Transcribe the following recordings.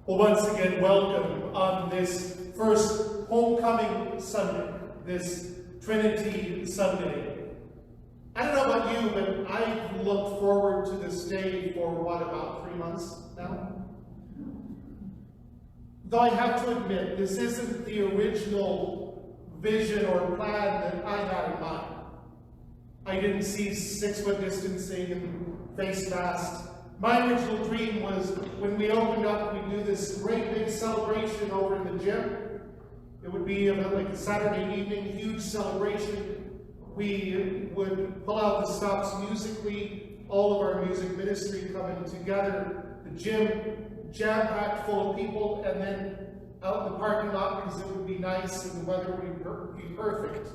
Well, once again, welcome on this first Homecoming Sunday, this Trinity Sunday. I don't know about you, but I've looked forward to this day for, about 3 months now? Though I have to admit, this isn't the original vision or plan that I had in mind. I didn't see 6-foot distancing and face masks. My original dream was when we opened up, we'd do this great big celebration over in the gym. It would be about like a Saturday evening, huge celebration. We would pull out the stops musically, all of our music ministry coming together, the gym jam-packed full of people, and then out in the parking lot because it would be nice and the weather would be perfect.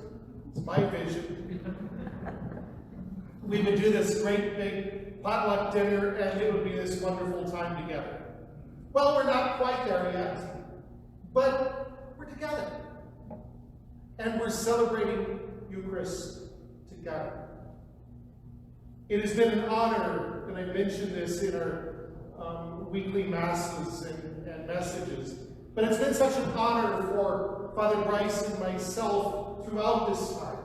It's my vision. We would do this great big potluck dinner, and it would be this wonderful time together. Well, we're not quite there yet, but we're together. And we're celebrating Eucharist together. It has been an honor, and I mentioned this in our weekly masses and messages, but it's been such an honor for Father Bryce and myself throughout this time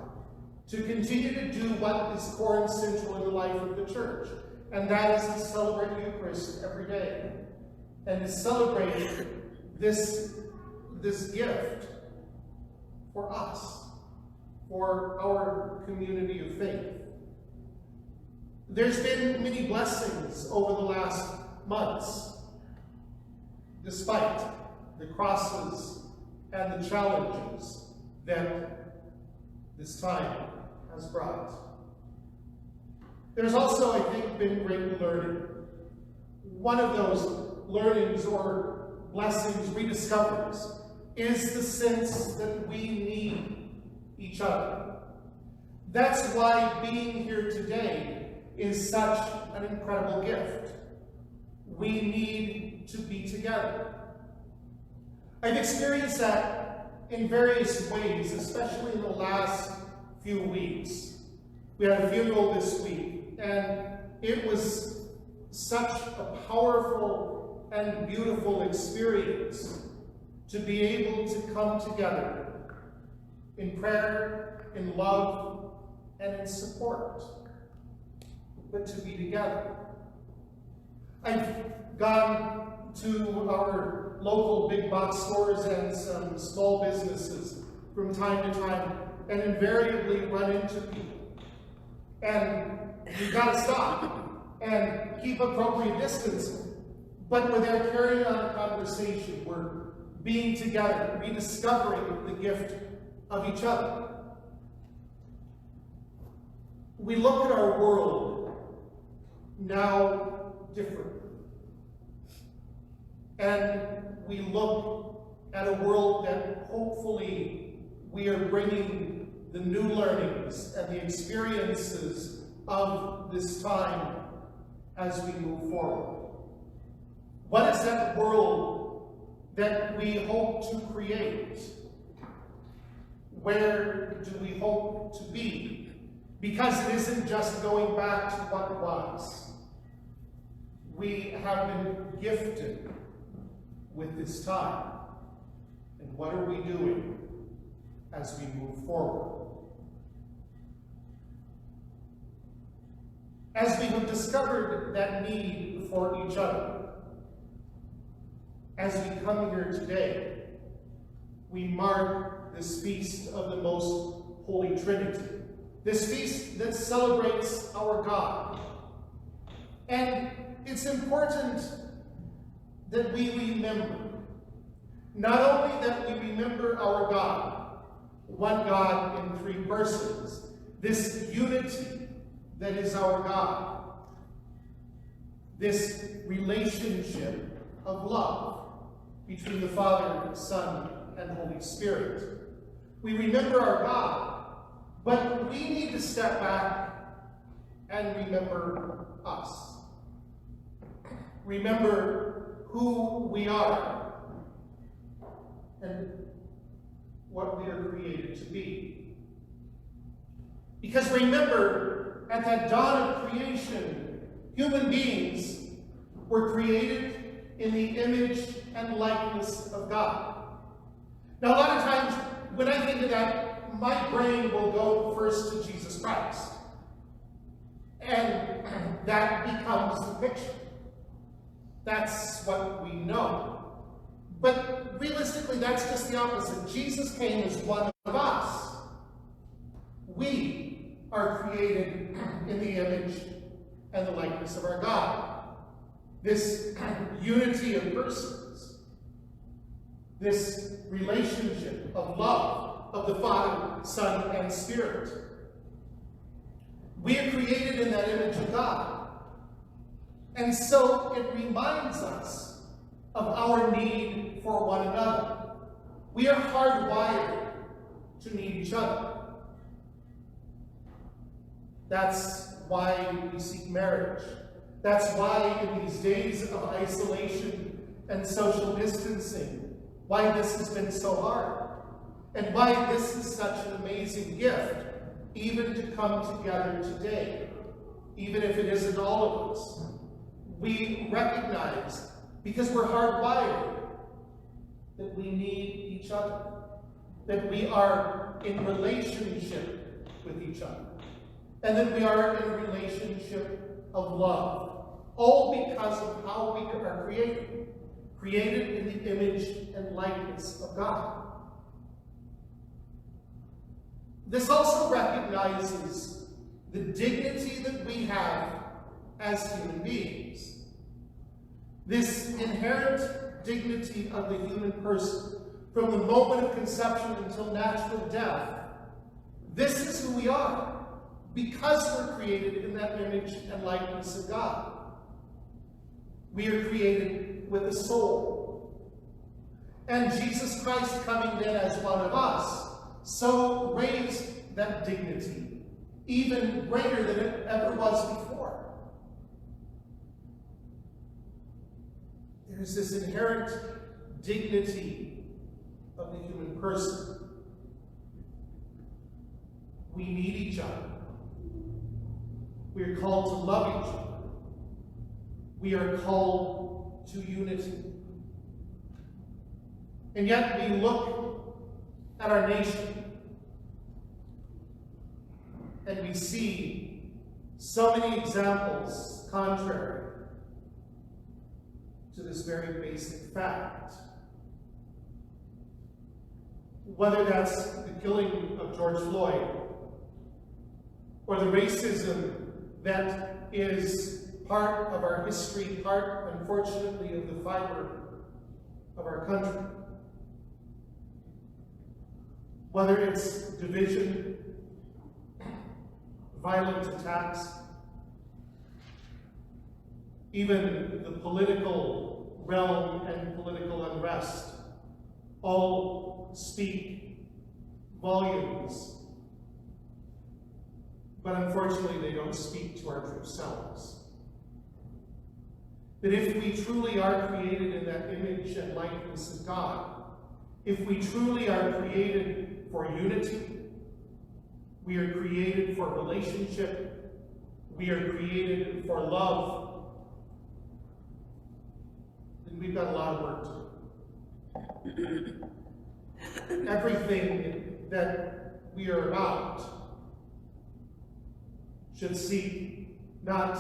to continue to do what is core and central in the life of the church, and that is to celebrate Eucharist every day, and to celebrate this gift for us, for our community of faith. There's been many blessings over the last months, despite the crosses and the challenges that this time has brought. There's also, I think, been great learning. One of those learnings or blessings, rediscoveries, is the sense that we need each other. That's why being here today is such an incredible gift. We need to be together. I've experienced that in various ways, especially in the last few weeks. We had a funeral this week, and it was such a powerful and beautiful experience to be able to come together in prayer, in love, and in support, but to be together. I've gone to our local big box stores and some small businesses from time to time and invariably run into people. And you've got to stop and keep appropriate distance. But we're there carrying on a conversation. We're being together, rediscovering the gift of each other. We look at our world now differently. And we look at a world that hopefully we are bringing the new learnings and the experiences of this time as we move forward. What is that world that we hope to create? Where do we hope to be? Because it isn't just going back to what was. We have been gifted with this time. And what are we doing as we move forward? As we have discovered that need for each other, as we come here today, we mark this feast of the Most Holy Trinity, this feast that celebrates our God. And it's important that we remember, not only that we remember our God, one God in three persons, this unity that is our God, this relationship of love between the Father, Son, and Holy Spirit. We remember our God, but we need to step back and remember us. Remember who we are and what we are created to be. Because remember, at that dawn of creation, human beings were created in the image and likeness of God. Now, a lot of times, when I think of that, my brain will go first to Jesus Christ. And that becomes the picture. That's what we know. But realistically, that's just the opposite. Jesus came as one of us. We are created in the image and the likeness of our God. This unity of persons, this relationship of love of the Father, Son, and Spirit. We are created in that image of God. And so it reminds us of our need for one another. We are hardwired to need each other. That's why we seek marriage. That's why in these days of isolation and social distancing, why this has been so hard. And why this is such an amazing gift, even to come together today, even if it isn't all of us. We recognize, because we're hardwired, that we need each other, that we are in relationship with each other, and that we are in a relationship of love, all because of how we are created in the image and likeness of God. This also recognizes the dignity that we have as human beings. This inherent dignity of the human person, from the moment of conception until natural death. This is who we are, because we're created in that image and likeness of God. We are created with a soul. And Jesus Christ coming then as one of us, so raised that dignity, even greater than it ever was before. There's this inherent dignity of the human person. We need each other. We are called to love each other. We are called to unity. And yet we look at our nation and we see so many examples contrary to this very basic fact. Whether that's the killing of George Floyd, or the racism that is part of our history, part, unfortunately, of the fiber of our country. Whether it's division, violent attacks, even the political realm and political unrest, all speak volumes. But unfortunately, they don't speak to our true selves. That if we truly are created in that image and likeness of God, if we truly are created for unity, we are created for relationship, we are created for love, then we've got a lot of work to do. Everything that we are about should seek not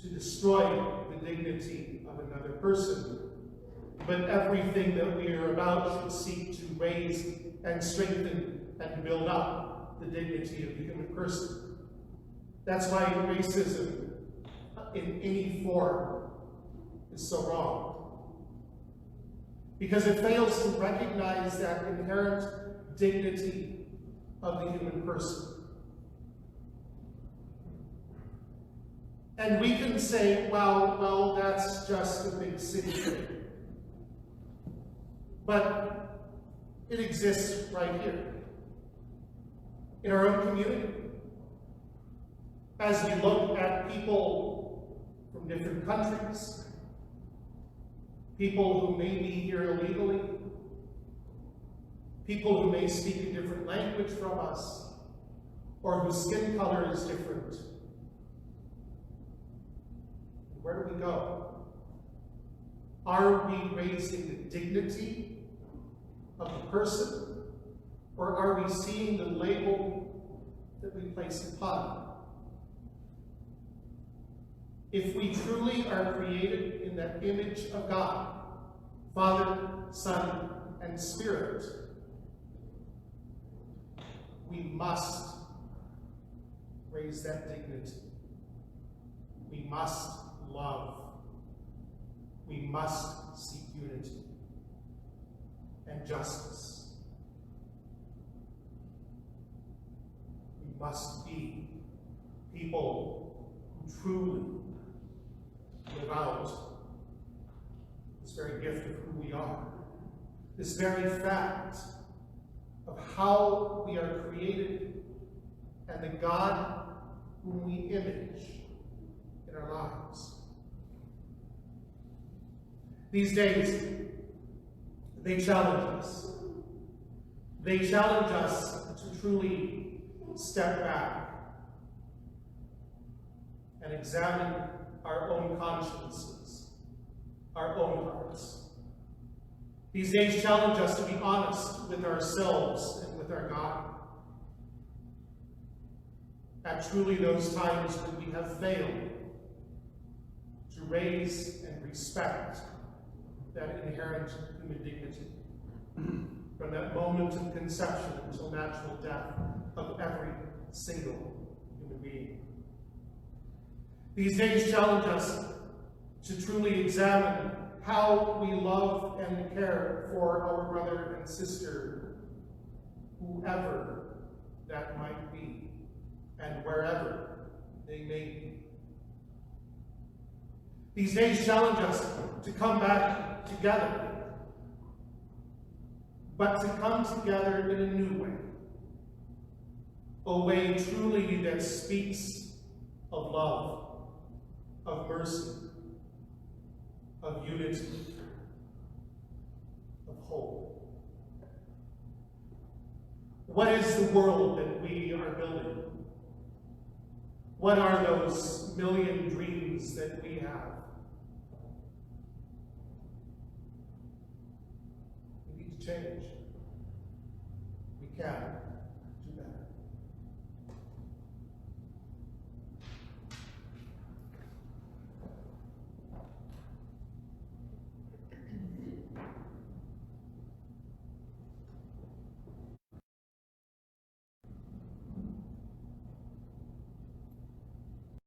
to destroy the dignity of another person, but everything that we are about should seek to raise and strengthen and build up the dignity of the human person. That's why racism in any form is so wrong. Because it fails to recognize that inherent dignity of the human person. And we can say, well, that's just a big city thing. But it exists right here, in our own community. As we look at people from different countries, people who may be here illegally, people who may speak a different language from us, or whose skin color is different. Where do we go? Are we raising the dignity of the person, or are we seeing the label that we place upon it? If we truly are created in that image of God, Father, Son, and Spirit, we must raise that dignity. We must love. We must seek unity and justice. We must be people who truly live out this very gift of who we are, this very fact of how we are created and the God whom we image in our lives. These days, they challenge us. They challenge us to truly step back and examine our own consciences, our own hearts. These days challenge us to be honest with ourselves and with our God. At truly those times when we have failed to raise and respect that inherent human dignity, from that moment of conception until natural death of every single human being. These days challenge us to truly examine how we love and care for our brother and sister, whoever that might be, and wherever they may be. These days challenge us to come back together, but to come together in a new way, a way truly that speaks of love, of mercy, of unity, of hope. What is the world that we are building? What are those million dreams that we have? We need to change. We can.